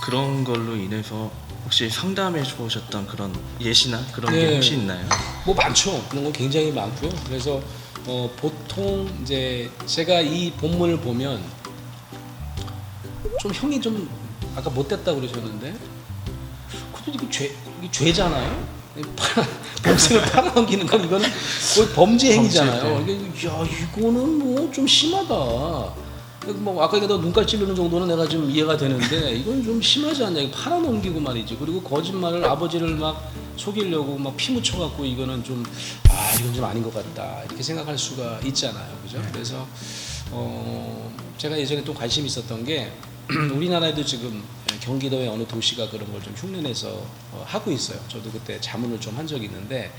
그런 걸로 인해서 혹시 상담해 보셨던 그런 예시나 그런 네. 게 혹시 있나요? 뭐 많죠. 그런 거 굉장히 많고요. 그래서 보통 이제 제가 이 본문을 보면 좀 형이 좀 아까 못됐다 그러셨는데, 근데 이게 죄잖아요. 범죄를 팔아넘기는 건 이거는 거의 범죄 행위잖아요. 이게 야 이거는 뭐 좀 심하다. 뭐 아까 얘기했던 눈깔 찌르는 정도는 내가 좀 이해가 되는데 이건 좀 심하지 않냐. 이거 팔아넘기고 말이지. 그리고 거짓말을 아버지를 막 속이려고 막 피 묻혀갖고 이거는 좀 이건 좀 아닌 것 같다 이렇게 생각할 수가 있잖아요, 그죠? 그래서 제가 예전에 또 관심 있었던 게 우리나라에도 지금 경기도의 어느 도시가 그런 걸 좀 흉내내서 하고 있어요. 저도 그때 자문을 좀 한 적이 있는데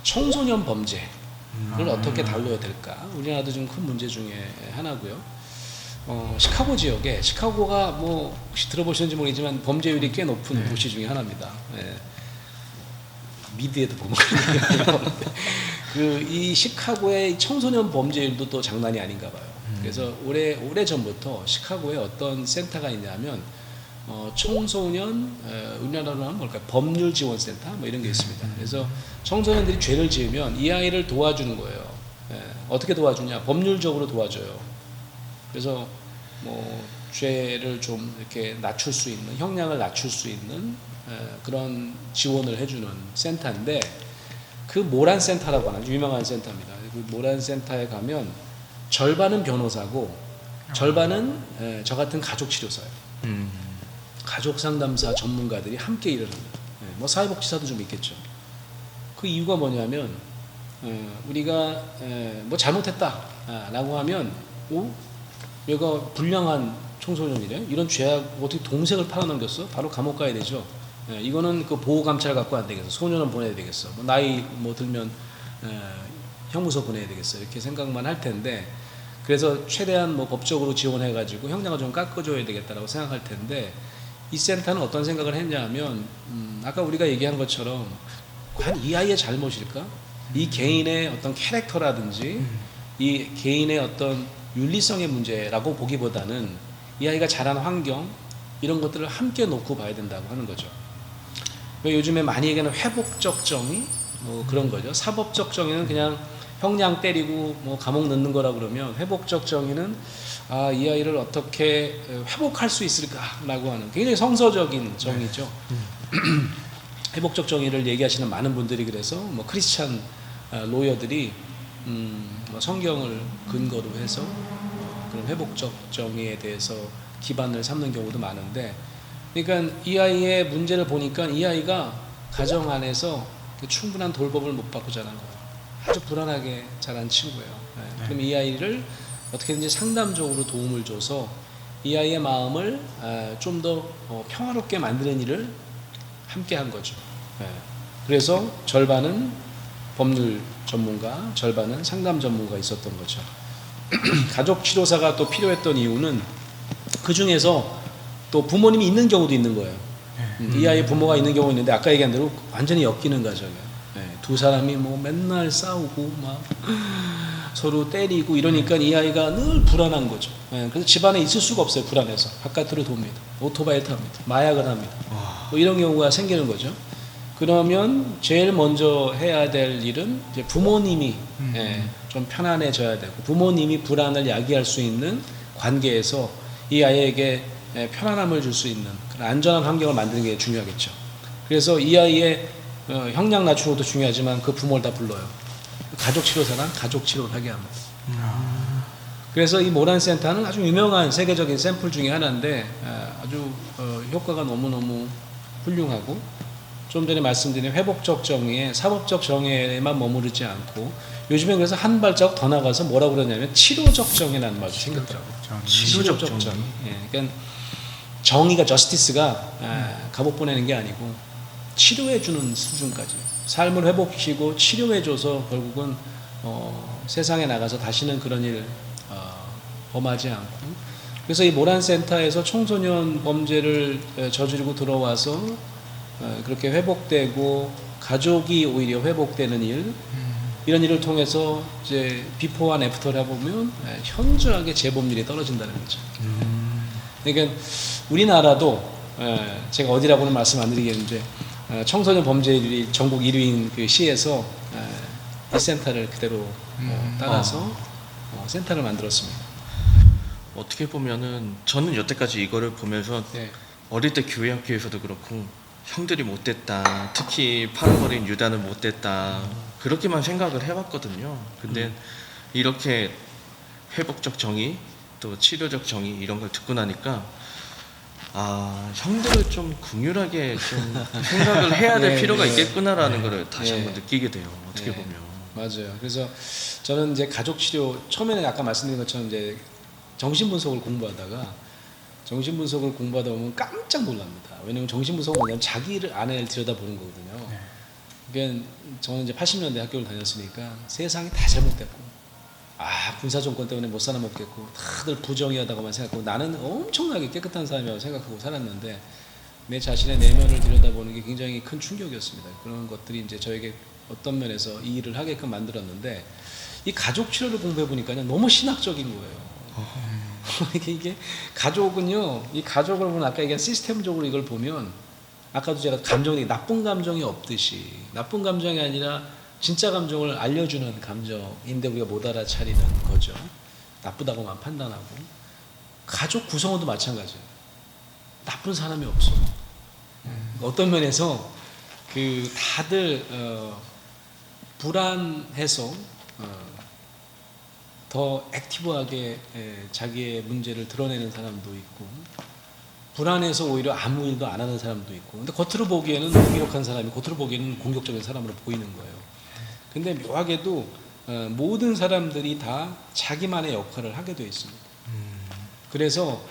청소년 범죄를 어떻게 다뤄야 될까? 우리나라도 좀 큰 문제 중에 하나고요. 시카고 지역에 시카고가 뭐 혹시 들어보셨는지 모르겠지만 범죄율이 꽤 높은 도시 중에 하나입니다. 예. 미드에도 보면 이 시카고의 청소년 범죄율도 또 장난이 아닌가 봐요. 그래서 오래 전부터 시카고에 어떤 센터가 있냐면 청소년 우리나라로 하면 뭘까요? 법률 지원 센터 뭐 이런 게 있습니다. 그래서 청소년들이 죄를 지으면 이 아이를 도와주는 거예요. 예. 어떻게 도와주냐? 법률적으로 도와줘요. 그래서 뭐 죄를 좀 이렇게 낮출 수 있는, 형량을 낮출 수 있는 그런 지원을 해주는 센터인데, 그 모란 센터라고 하는 유명한 센터입니다. 그 모란 센터에 가면 절반은 변호사고 절반은 저 같은 가족 치료사예요. 가족 상담사 전문가들이 함께 일을 합니다. 뭐 사회복지사도 좀 있겠죠. 그 이유가 뭐냐면 우리가 뭐 잘못했다라고 하면 얘가 불량한 청소년이래. 이런 죄악 어떻게 동생을 팔아넘겼어? 바로 감옥 가야 되죠. 이거는 그 보호 감찰 갖고 안 되겠어. 소년원 보내야 되겠어. 뭐 나이 뭐 들면 형무소 보내야 되겠어. 이렇게 생각만 할 텐데, 그래서 최대한 뭐 법적으로 지원해가지고 형량을 좀 깎아줘야 되겠다라고 생각할 텐데, 이 센터는 어떤 생각을 했냐면 아까 우리가 얘기한 것처럼 과연 이 아이의 잘못일까? 이 개인의 어떤 캐릭터라든지 이 개인의 어떤 윤리성의 문제라고 보기보다는 이 아이가 자란 환경 이런 것들을 함께 놓고 봐야 된다고 하는 거죠. 요즘에 많이 얘기하는 회복적 정의 뭐 그런 거죠. 사법적 정의는 그냥 형량 때리고 뭐 감옥 넣는 거라 그러면, 회복적 정의는 이 아이를 어떻게 회복할 수 있을까라고 하는 굉장히 성서적인 정의죠. 회복적 정의를 얘기하시는 많은 분들이 그래서 뭐 크리스찬 로여들이 뭐 성경을 근거로 해서 그런 회복적 정의에 대해서 기반을 삼는 경우도 많은데, 그러니까 이 아이의 문제를 보니까 이 아이가 가정 안에서 충분한 돌봄을 못 받고 자란 거예요. 아주 불안하게 자란 친구예요. 그럼 이 아이를 어떻게든지 상담적으로 도움을 줘서 이 아이의 마음을 좀 더 평화롭게 만드는 일을 함께 한 거죠. 그래서 절반은 법률 전문가, 절반은 상담 전문가가 있었던 거죠. 가족 치료사가 또 필요했던 이유는 그 중에서 또 부모님이 있는 경우도 있는 거예요. 이 아이의 부모가 있는 경우 있는데 아까 얘기한 대로 완전히 엮이는 가정이에요. 두 사람이 뭐 맨날 싸우고 막 서로 때리고 이러니까 이 아이가 늘 불안한 거죠. 그래서 집안에 있을 수가 없어요. 불안해서 바깥으로 돕니다. 오토바이 탑니다. 마약을 합니다. 뭐 이런 경우가 생기는 거죠. 그러면 제일 먼저 해야 될 일은 이제 부모님이 좀 편안해져야 되고, 부모님이 불안을 야기할 수 있는 관계에서 이 아이에게 편안함을 줄 수 있는 그런 안전한 환경을 만드는 게 중요하겠죠. 그래서 이 아이의 형량 낮추는 것도 중요하지만 그 부모를 다 불러요. 가족 치료사란 가족 치료를 하게 합니다. 그래서 이 모란 센터는 아주 유명한 세계적인 샘플 중에 하나인데 아주 효과가 너무너무 훌륭하고, 좀 전에 말씀드린 회복적 정의에 사법적 정의에만 머무르지 않고 요즘에 그래서 한 발자국 더 나가서 뭐라고 그러냐면 치료적 정의라는 말도 생겼더라고요. 치료적 정의. 그러니까 정의가 저스티스가 감옥 보내는 게 아니고 치료해주는 수준까지 삶을 회복시키고 치료해줘서 결국은 세상에 나가서 다시는 그런 일 범하지 않고, 그래서 이 모란 센터에서 청소년 범죄를 저지르고 들어와서 그렇게 회복되고 가족이 오히려 회복되는 일, 이런 일을 통해서 이제 비포와 애프터를 해보면 현저하게 재범률이 떨어진다는 거죠. 그러니까 우리나라도 제가 어디라고는 말씀 안 드리겠는데 청소년 범죄율이 전국 1위인 그 시에서 이 센터를 그대로 따라서 센터를 만들었습니다. 어떻게 보면은 저는 여태까지 이거를 보면서 네. 어릴 때 교회 학교에서도 그렇고 형들이 못됐다, 특히 팔아버린 유다는 못됐다, 그렇게만 생각을 해왔거든요. 근데 이렇게 회복적 정의, 또 치료적 정의 이런 걸 듣고 나니까 형들을 좀 긍휼하게 좀 생각을 해야 될 네, 필요가 네. 있겠구나라는 걸 다시 네. 한번 느끼게 돼요. 어떻게 네. 보면. 맞아요. 그래서 저는 이제 가족 치료 처음에는 아까 말씀드린 것처럼 이제 정신분석을 공부하다가 정신분석을 공부하다 보면 깜짝 놀랍니다. 왜냐하면 정신분석은 뭐냐면 자기를 안을 들여다보는 거거든요. 그러니까 저는 이제 80년대 학교를 다녔으니까 세상이 다 잘못됐고 군사 정권 때문에 못 살아먹겠고 다들 부정의하다고만 생각하고 나는 엄청나게 깨끗한 사람이라고 생각하고 살았는데 내 자신의 내면을 들여다보는 게 굉장히 큰 충격이었습니다. 그런 것들이 이제 저에게 어떤 면에서 이 일을 하게끔 만들었는데 이 가족 치료를 공부해 보니까요 너무 신학적인 거예요. 이게 가족은요, 이 가족을 보면 아까 얘기한 시스템적으로 이걸 보면 아까도 제가 나쁜 감정이 없듯이 나쁜 감정이 아니라 진짜 감정을 알려주는 감정인데 우리가 못 알아차리는 거죠. 나쁘다고만 판단하고 가족 구성원도 마찬가지예요. 나쁜 사람이 없어. 어떤 면에서 그 다들 불안해서 더 액티브하게 자기의 문제를 드러내는 사람도 있고 불안해서 오히려 아무 일도 안 하는 사람도 있고 근데 겉으로 보기에는 무기력한 사람이 겉으로 보기에는 공격적인 사람으로 보이는 거예요. 근데 묘하게도 모든 사람들이 다 자기만의 역할을 하게 되어 있습니다. 그래서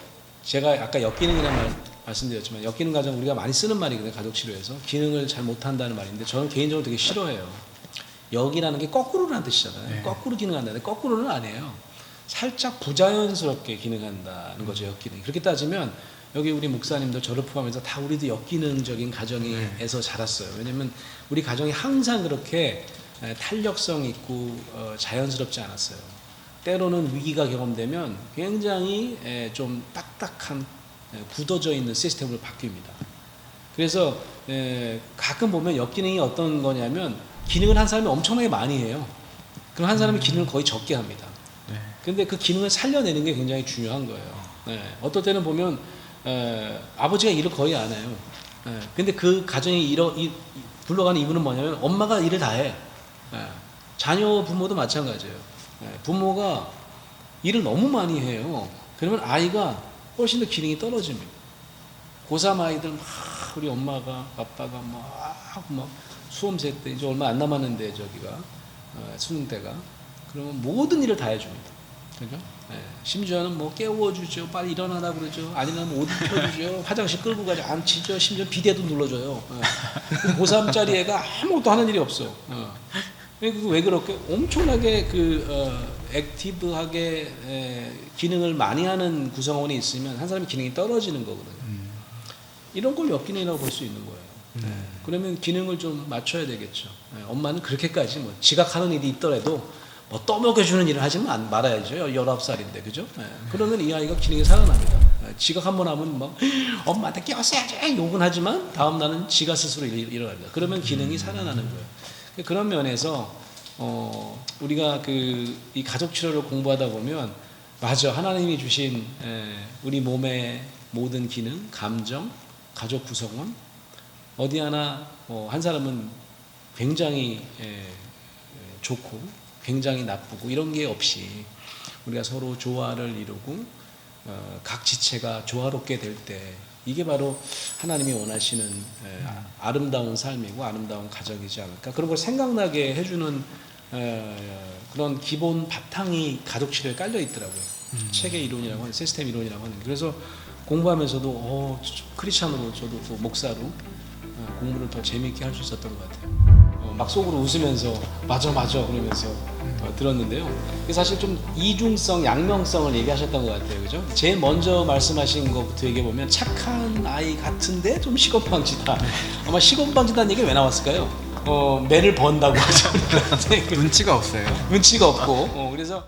제가 아까 역기능이라는 말씀드렸지만 역기능 과정 우리가 많이 쓰는 말이거든요. 가족 치료에서 기능을 잘 못한다는 말인데 저는 개인적으로 되게 싫어해요. 역이라는 게 거꾸로라는 뜻이잖아요. 네. 거꾸로 기능한다는데 거꾸로는 아니에요. 살짝 부자연스럽게 기능한다는 거죠. 역기능. 그렇게 따지면 여기 우리 목사님들 저를 포함해서 다 우리도 역기능적인 가정에서 자랐어요. 왜냐하면 우리 가정이 항상 그렇게 탄력성 있고 자연스럽지 않았어요. 때로는 위기가 경험되면 굉장히 좀 딱딱한 굳어져 있는 시스템으로 바뀝니다. 그래서 가끔 보면 역기능이 어떤 거냐면 기능을 한 사람이 엄청나게 많이 해요. 그럼 한 사람이 기능을 거의 적게 합니다. 그런데 그 기능을 살려내는 게 굉장히 중요한 거예요. 어떨 때는 보면 아버지가 일을 거의 안 해요. 근데 그 가정이 굴러가는 이유는 뭐냐면 엄마가 일을 다 해. 자녀 부모도 마찬가지예요. 부모가 일을 너무 많이 해요. 그러면 아이가 훨씬 더 기능이 떨어집니다. 고3 아이들 막 우리 엄마가 아빠가 막 수험생 때 이제 얼마 안 남았는데 저기가 수능 때가 그러면 모든 일을 다 해줍니다. 그죠? 심지어는 뭐 깨워주죠, 빨리 일어나라 그러죠, 아니면 옷 입혀주죠, 화장실 끌고 가죠, 앉히죠, 심지어 비데도 눌러줘요. 고3짜리 애가 아무것도 하는 일이 없어. 왜 그렇게 엄청나게 액티브하게 기능을 많이 하는 구성원이 있으면 한 사람의 기능이 떨어지는 거거든요. 이런 걸 역기능이라고 볼 수 있는 거예요. 그러면 기능을 좀 맞춰야 되겠죠. 엄마는 그렇게까지 뭐 지각하는 일이 있더라도 뭐 떠먹여주는 일을 하지 말아야죠. 19살인데, 그죠? 그러면 이 아이가 기능이 살아납니다. 지각 한번 하면 막 엄마한테 깨웠어야지 욕은 하지만 다음 날은 지가 스스로 일어납니다. 그러면 기능이 살아나는 거예요. 그런 면에서 우리가 이 가족 치료를 공부하다 보면 맞아, 하나님이 주신 우리 몸의 모든 기능, 감정, 가족 구성원 어디 하나 한 사람은 굉장히 좋고 굉장히 나쁘고 이런 게 없이 우리가 서로 조화를 이루고 각 지체가 조화롭게 될 때 이게 바로 하나님이 원하시는 아름다운 삶이고 아름다운 가정이지 않을까. 그런 걸 생각나게 해주는 그런 기본 바탕이 가족 치료에 깔려 있더라고요. 체계 이론이라고 하는, 시스템 이론이라고 하는. 그래서 공부하면서도 크리스찬으로 저도 또 목사로 공부를 더 재미있게 할 수 있었던 것 같아요. 막 속으로 웃으면서 맞아 그러면서 들었는데요. 사실 좀 이중성, 양명성을 얘기하셨던 것 같아요, 그죠? 제일 먼저 말씀하신 것부터 얘기해 보면 착한 아이 같은데 좀 시건방지다. 아마 시건방지다는 얘기 왜 나왔을까요? 매를 번다고 하죠. 눈치가 없어요. 눈치가 없고, 그래서.